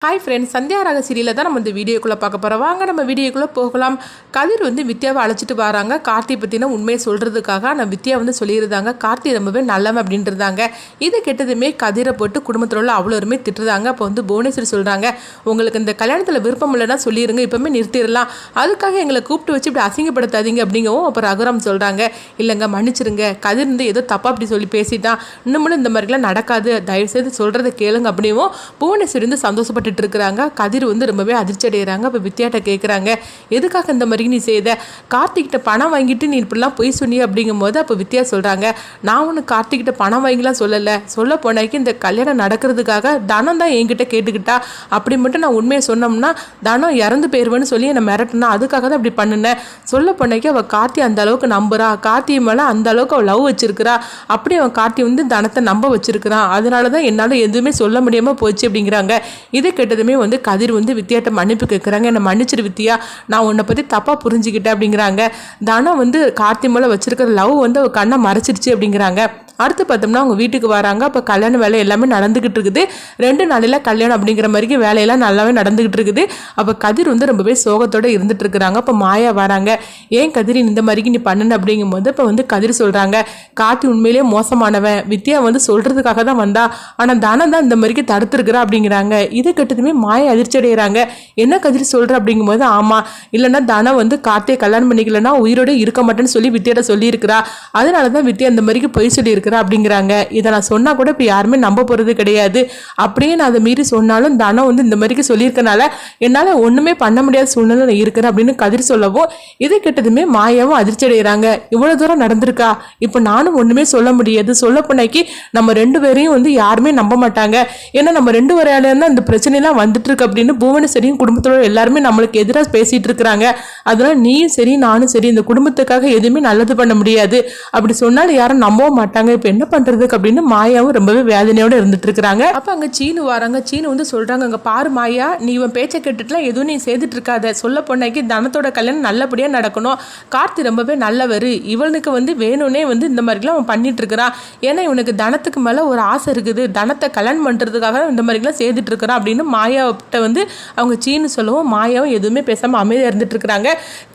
Hi friends, Sandhya ராக சீரியலில் தான் நம்ம இந்த வீடியோக்குள்ளே பார்க்க போகிறோம். வாங்க நம்ம வீடியோக்குள்ளே போகலாம். கதிர் வித்யாவை அழைச்சிட்டு வராங்க. கார்த்தி பற்றின உண்மையை சொல்கிறதுக்காக. நான் வித்யா சொல்லியிருந்தாங்க கார்த்தி ரொம்பவே நல்லவன் அப்படின்ட்டுருந்தாங்க. இதை கெட்டதுமே கதிரை போட்டு குடும்பத்தில் உள்ள அவ்வளோருமே திட்டுறாங்க. அப்போ புவனேஸ்வரி சொல்கிறாங்க, உங்களுக்கு இந்த கல்யாணத்தில் விருப்பம் இல்லைன்னா சொல்லிடுங்க, இப்போமே நிறுத்திடலாம், அதுக்காக எங்களை கூப்பிட்டு வச்சு இப்படி அசிங்கப்படுத்தாதீங்க அப்படிங்கவும். அப்போ ரகுராம் சொல்கிறாங்க, இல்லைங்க மன்னிச்சிருங்க, கதிர் ஏதோ தப்பாக அப்படி சொல்லி பேசிட்டான், இன்னும் இந்த மாதிரிலாம் நடக்காது, தயவுசெய்து சொல்கிறத கேளுங்க அப்படிங்கவும். புவனேஸ்வரி சந்தோஷப்பட்டு இருக்கிறாங்க. கதிர் ரொம்பவே அதிர்ச்சி அடைகிறாங்க. அப்போ வித்யாட்ட கேட்குறாங்க, எதுக்காக இந்த மாதிரி நீ செய்த, கார்த்திகிட்ட பணம் வாங்கிட்டு நீ இப்படிலாம் பொய் சொன்னி அப்படிங்கும் போது அப்போ வித்யா சொல்கிறாங்க, நான் ஒன்று கார்த்திகிட்ட பணம் வாங்கிலாம் சொல்லலை, சொல்ல போனாக்கி இந்த கல்யாணம் நடக்கிறதுக்காக தனம் தான் என்கிட்ட கேட்டுக்கிட்டா, அப்படி மட்டும் நான் உண்மையை சொன்னோம்னா தனம் இறந்து போயிடுவேன்னு சொல்லி என்னை மிரட்டினா, அதுக்காக தான் அப்படி பண்ணினேன், சொல்ல போனாக்கி அவள் கார்த்தி அந்த அளவுக்கு நம்புறா, கார்த்தி மேலே அந்த அளவுக்கு அவள் லவ் வச்சிருக்கிறா, அப்படி அவன் கார்த்தி தனத்தை நம்ப வச்சிருக்கிறான், அதனால தான் என்னால் எதுவுமே சொல்ல முடியாமல் போச்சு அப்படிங்கிறாங்க. இதை கேட்டதுமே கதிர் வித்யாட்ட மன்னிப்பு கேட்குறாங்க, என்னை மன்னிச்சிரு வித்யா, நான் உன்னை பற்றி தப்பாக புரிஞ்சுக்கிட்டேன் அப்படிங்கிறாங்க. தனம் கார்த்தி மேலே வச்சிருக்கிற லவ் அவ கண்ணை மறைச்சிருச்சு அப்படிங்கிறாங்க. அடுத்து பார்த்தோம்னா அவங்க வீட்டுக்கு வராங்க. அப்போ கல்யாண வேலை எல்லாமே நடந்துக்கிட்டு இருக்குது. 2 நாளில் கல்யாணம் அப்படிங்கிற மாதிரி வேலையெல்லாம் நல்லாவே நடந்துக்கிட்டு இருக்குது. அப்போ கதிர் ரொம்பவே சோகத்தோடு இருந்துட்டு இருக்கிறாங்க. அப்போ மாயா வராங்க, ஏன் கதிர் இந்த மாதிரி நீ பண்ணு அப்படிங்கும் போது இப்போ கதிர் சொல்கிறாங்க, கார்த்தி உண்மையிலேயே மோசமானவன், வித்யா சொல்கிறதுக்காக தான் வந்தா, ஆனால் தனம் தான் இந்த மாதிரி தடுத்துருக்குறா அப்படிங்கிறாங்க. இதை கட்டதுமே மாயா அதிர்ச்சி அடைகிறாங்க, என்ன கதிர் சொல்கிற அப்படிங்கும்போது, ஆமாம், இல்லைன்னா தனம் கார்த்தியை கல்யாணம் பண்ணிக்கலன்னா உயிரோடு இருக்க மாட்டேன்னு சொல்லி வித்யாட்ட சொல்லியிருக்கிறா, அதனால தான் வித்யா இந்த மாதிரி பொய் சொல்லியிருக்கிறா அப்படிங்கிறாங்க. இதை நான் சொன்னா கூட இப்போ யாருமே நம்ப போறது கிடையாது, அப்படியே நான் அதை மீறி சொன்னாலும் தனம் இந்த மாதிரி சொல்லியிருக்கனால என்னால் ஒன்றுமே பண்ண முடியாத சூழ்நிலை இருக்கிறேன் அப்படின்னு கதிர் சொல்லவும், இதை கேட்டதுமே மாயாவும் அதிர்ச்சி அடைகிறாங்க. இவ்வளோ தூரம் நடந்திருக்கா, இப்போ நானும் ஒன்றுமே சொல்ல முடியாது, சொல்ல போனாக்கி நம்ம 2 பேரையும் யாருமே நம்ப மாட்டாங்க, ஏன்னா நம்ம 2 வரையாலும் தான் இந்த பிரச்சனைலாம் வந்துட்டு இருக்கு அப்படின்னு புவனேஸ்வரியும் குடும்பத்தோட எல்லாருமே நம்மளுக்கு எதிராக பேசிட்டு இருக்கிறாங்க. அதனால நீயும் சரி நானும் சரி இந்த குடும்பத்துக்காக எதுவுமே நல்லது பண்ண முடியாது, அப்படி சொன்னாலும் யாரும் நம்பவும் மாட்டாங்க, இப்போ என்ன பண்றதுக்கு அப்படின்னு மாயாவும் ரொம்பவே வேதனையோட இருந்துட்டு இருக்கிறாங்க. அப்ப அங்க சீனு வராங்க. சீனு சொல்றாங்க, அங்க பாரு மாயா, நீ இவன் பேச்சை கேட்டுட்டுலாம் எதுவும் நீ செய்துட்டு இருக்காத, சொல்ல போனாக்கி தனத்தோட கல்யாணம் நல்லபடியா நடக்கணும், கார்த்தி ரொம்பவே நல்லவர், இவனுக்கு வேணும்னே இந்த மாதிரிலாம் அவன் பண்ணிட்டு இருக்கிறான், ஏன்னா இவனுக்கு தனத்துக்கு மேல ஒரு ஆசை இருக்குது, தனத்தை கல்யாணம் பண்றதுக்காக இந்த மாதிரிலாம் செய்துட்டு இருக்கிறான் அப்படின்னு மாயாவிட்ட அவங்க சீனு சொல்லவும், மாயாவும் எதுவுமே பேசாம அமைதியா இருந்துட்டு இருக்கிறாங்க.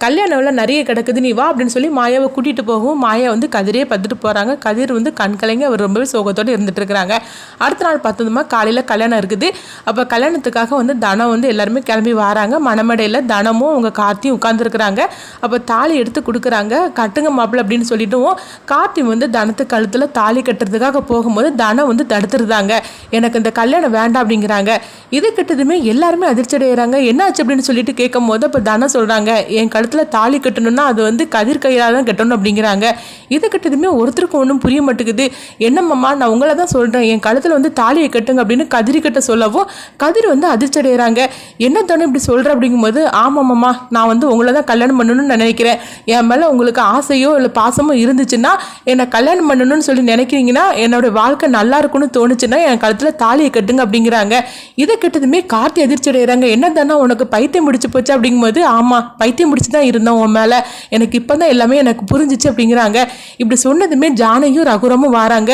கல்யாணம் நிறைய கிடக்குது, நீ வா அப்படின்னு சொல்லி மாயாவை கூட்டிட்டு போகவும் மாயா கதிரையே பார்த்துட்டு போறாங்க. கதிர் கண்கலைங்க அவர் ரொம்பவே சோகத்தோடு இருந்துட்டு இருக்கிறாங்க. அடுத்த நாள் பார்த்ததுமா காலையில் கல்யாணம் இருக்குது. அப்போ கல்யாணத்துக்காக தனம் எல்லாருமே கிளம்பி வராங்க. மணமடையில் தனமும் அவங்க கார்த்தியும் உட்காந்துருக்குறாங்க. அப்போ தாலி எடுத்து கொடுக்குறாங்க, கட்டுங்க மாப்பிள்ள அப்படின்னு சொல்லிட்டும் கார்த்தி தனத்து கழுத்தில் தாலி கட்டுறதுக்காக போகும்போது தனம் தடுத்துருந்தாங்க, எனக்கு இந்த கல்யாணம் வேண்டாம் அப்படிங்கிறாங்க. இது கிட்டதுமே எல்லாருமே அதிர்ச்சி அடைகிறாங்க, என்னாச்சு அப்படின்னு சொல்லிட்டு கேட்கும் போது அப்போ தனம் சொல்கிறாங்க, என் கழுத்தில் தாலி கட்டணும்னா அது கதிர் கையால் தான் கட்டணும் அப்படிங்கிறாங்க. இது கிட்டதுமே ஒருத்தருக்கு ஒன்றும் புரிய மாட்டேங்குது, என்னம்மா நான் உங்களை தான் சொல்கிறேன், என் கழுத்தில் தாலியை கட்டுங்க அப்படின்னு கதிரி கட்ட சொல்லவும் கதிர் அதிர்ச்சி அடைகிறாங்க. என்ன தானே இப்படி சொல்கிற அப்படிங்கும்போது, ஆமாம்மா நான் உங்களை தான் கல்யாணம் பண்ணணும்னு நினைக்கிறேன், என் மேலே உங்களுக்கு ஆசையோ இல்லை பாசமோ இருந்துச்சுன்னா, என்னை கல்யாணம் பண்ணணும்னு சொல்லி நினைக்கிறீங்கன்னா, என்னோட வாழ்க்கை நல்லா இருக்குன்னு தோணுச்சுன்னா என் கழுத்தில் தாலியை கட்டுங்க அப்படிங்கிறாங்க. இதை கெட்டதுமே கார்த்தி அதிர்ச்சி அடைகிறாங்க, என்ன தானே உனக்கு பைத்தியம் முடிச்சு போச்சு அப்படிங்கும்போது, ஆமாம் பைத்தியம் முடிச்சு தான் இருந்தோம் உன் மேலே, எனக்கு இப்போ தான் எல்லாமே எனக்கு புரிஞ்சிச்சு அப்படிங்கிறாங்க. இப்படி சொன்னதுமே ஜானையும் ரகுரமும் வராங்க,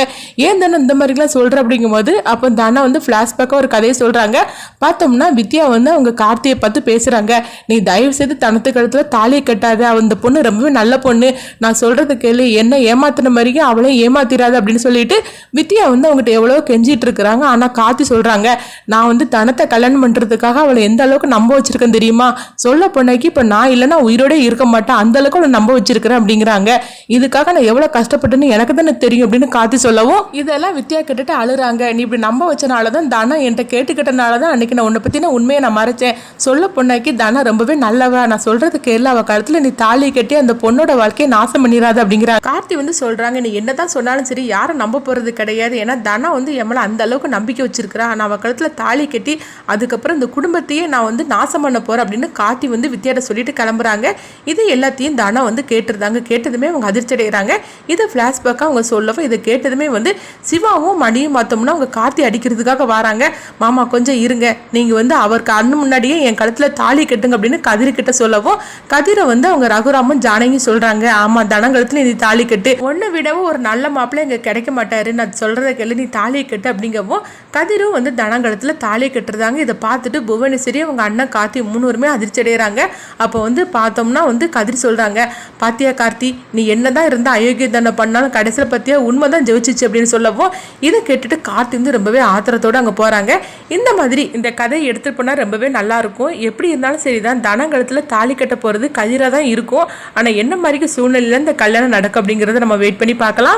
ஏன் தானே இந்த மாதிரிலாம் சொல்கிற அப்படிங்கும்போது அப்போ தானே ஃப்ளாஷ்பேக்காக ஒரு கதையை சொல்கிறாங்க. பார்த்தோம்னா வித்யா அவங்க கார்த்தியை பார்த்து பேசுகிறாங்க, நீ தயவு செய்து தனத்து கழுத்தில் தாலியை கட்டாத, அந்த பொண்ணு ரொம்பவே நல்ல பொண்ணு, நான் சொல்கிறது கேளு, என்ன ஏமாத்தின மாதிரியும் அவளையும் ஏமாத்திராது அப்படின்னு சொல்லிட்டு வித்யா அவங்ககிட்ட எவ்வளோ கெஞ்சிட்டு இருக்கிறாங்க. ஆனால் கார்த்தி சொல்கிறாங்க, நான் தனத்தை கல்யாணம் பண்ணுறதுக்காக அவளை எந்த அளவுக்கு நம்ப வச்சிருக்கேன் தெரியுமா, சொல்ல பொண்ணைக்கு இப்போ நான் இல்லைன்னா உயிரோட இருக்க மாட்டேன், அந்த அளவுக்கு அவளை நம்ப வச்சிருக்கிறேன் அப்படிங்கிறாங்க. இதுக்காக நான் எவ்வளோ கஷ்டப்பட்டுன்னு எனக்கு தானே தெரியும் அப்படின்னு கார்த்தி சொல்லவும், இதெல்லாம் வித்யா கேட்டுட்டு அழுறாங்க, நீ இப்படி நம்ப வச்சனால தான் தனம் என்கிட்ட கேட்டுக்கிட்டனால தான் அன்னைக்கு நான் உன்னை பற்றின உண்மையை நான் மறைச்சேன், சொல்ல பொண்ணாக்கி தனம் ரொம்பவே நல்லவா, நான் சொல்றது கேள்வி, அவள் கழுத்தில் நீ தாலி கட்டி அந்த பொண்ணோட வாழ்க்கையை நாசம் பண்ணிடாது அப்படிங்கிறாங்க. கார்த்தி சொல்றாங்க, நீ என்னதான் சொன்னாலும் சரி யாரும் நம்ப போறது கிடையாது, ஏன்னா தனம் என் மேலே அந்த அளவுக்கு நம்பிக்கை வச்சிருக்கிறா, நான் அவள் கழுத்தில் தாலி கட்டி அதுக்கப்புறம் இந்த குடும்பத்தையே நான் நாசம் பண்ண போறேன் அப்படின்னு கார்த்தி வித்யாட்ட சொல்லிட்டு கிளம்புறாங்க. இது எல்லாத்தையும் தனம் கேட்டுருந்தாங்க. கேட்டதுமே அவங்க அதிர்ச்சி அடைகிறாங்க. இதை ஃபிளாஷ்பேக்காக அவங்க சொல்ல சொல்லவும் இதை கேட்டதுமே வந்து சிவாவும் மணியும் பார்த்தோம்னா அவங்க கார்த்தி அடிக்கிறதுக்காக வராங்க. மாமா கொஞ்சம் இருங்க, நீங்கள் வந்து அவர் கண்ணு முன்னாடியே என் கழுத்தில் தாலி கட்டுங்க அப்படின்னு கதிர்கிட்ட சொல்லவும் கதிரை வந்து அவங்க ரகுராமும் ஜானகி சொல்கிறாங்க, ஆமாம் தனங்கழுத்துல நீ தாலி கட்டு, ஒன்றை விடவும் ஒரு நல்ல மாப்பிள்ளை இங்கே கிடைக்க மாட்டாரு, நான் சொல்கிறத கேள்வி நீ தாலியை கட்டு அப்படிங்கவும் கதிரும் வந்து தனங்கழுத்துல தாலியை கட்டுறதாங்க. இதை பார்த்துட்டு புவனேஸ்வரி அவங்க அண்ணன் கார்த்தி 3 அதிர்ச்சி அடைகிறாங்க. அப்போ வந்து பார்த்தோம்னா வந்து கதிர் சொல்கிறாங்க, பாத்தியா கார்த்தி நீ என்னதான் இருந்தால் அயோக்கிய தண்டனை பண்ணாலும் கடைசியில் பார்த்தியா உண்மை தான் ஜெயிச்சிச்சு அப்படின்னு சொல்லவும் இதை கேட்டுட்டு கார்த்தி வந்து ரொம்பவே ஆத்திரத்தோடு அங்கே போகிறாங்க. இந்த மாதிரி இந்த கதையை எடுத்துகிட்டு போனால் ரொம்பவே நல்லாயிருக்கும். எப்படி இருந்தாலும் சரி தான் தனங்கழுத்தில் தாலி கட்ட போகிறது கதிராக தான் இருக்கும். ஆனால் என்ன மாதிரி சூழ்நிலையில் இந்த கல்யாணம் நடக்கும் அப்படிங்கிறத நம்ம வெயிட் பண்ணி பார்க்கலாம்.